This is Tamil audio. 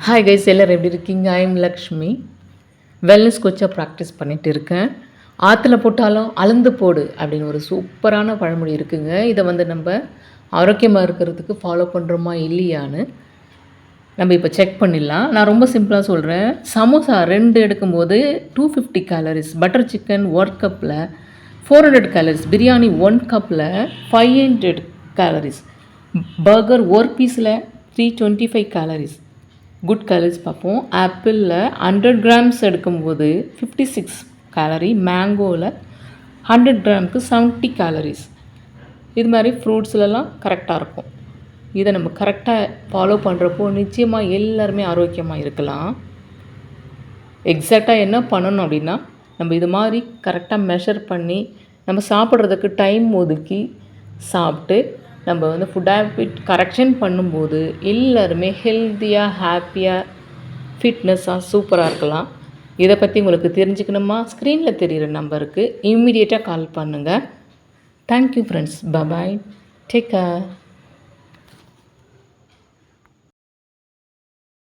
ஹாய் கைஸ், எல்லோரும் எப்படி இருக்கீங்க? ஐம் லக்ஷ்மி. வெல்னஸ் கோச்சாக ப்ராக்டிஸ் பண்ணிகிட்டு இருக்கேன். ஆற்றுல போட்டாலும் அளந்து போடு அப்படின்னு ஒரு சூப்பரான பழமொழி இருக்குங்க. இதை நம்ம ஆரோக்கியமாக இருக்கிறதுக்கு ஃபாலோ பண்ணுறோமா இல்லையான்னு நம்ம இப்போ செக் பண்ணிடலாம். நான் ரொம்ப சிம்பிளாக சொல்கிறேன். சமோசா 2 எடுக்கும்போது 250 கேலரிஸ், பட்டர் சிக்கன் 1 கப்பில் 400 கேலரிஸ், பிரியாணி 1 கப்பில் 500 கேலரிஸ், பர்கர் 1 பீஸில் 325 கேலரிஸ். குட் கேலரிஸ் பார்ப்போம். ஆப்பிளில் 100 கிராம்ஸ் எடுக்கும்போது 56 கேலரி, மேங்கோவில் 100 கிராமுக்கு 70 கேலரிஸ். இது மாதிரி ஃப்ரூட்ஸ்லலாம் கரெக்டாக இருக்கும். இதை நம்ம கரெக்டாக ஃபாலோ பண்ணுறப்போ நிச்சயமாக எல்லாருமே ஆரோக்கியமாக இருக்கலாம். எக்ஸாக்டாக என்ன பண்ணணும் அப்படின்னா, நம்ம இது மாதிரி கரெக்டாக மெஷர் பண்ணி நம்ம சாப்பிட்றதுக்கு டைம் ஒதுக்கி சாப்பிட்டு நம்ம ஃபுட் ஹேபிட் கரெக்ஷன் பண்ணும்போது எல்லாருமே ஹெல்த்தியாக, ஹாப்பியாக, ஃபிட்னஸாக, சூப்பராக இருக்கலாம். இதை பற்றி உங்களுக்கு தெரிஞ்சுக்கணுமா? ஸ்க்ரீனில் தெரிகிற நம்பருக்கு இம்மிடியேட்டாக கால் பண்ணுங்கள். Thank you friends. Bye bye. Take care.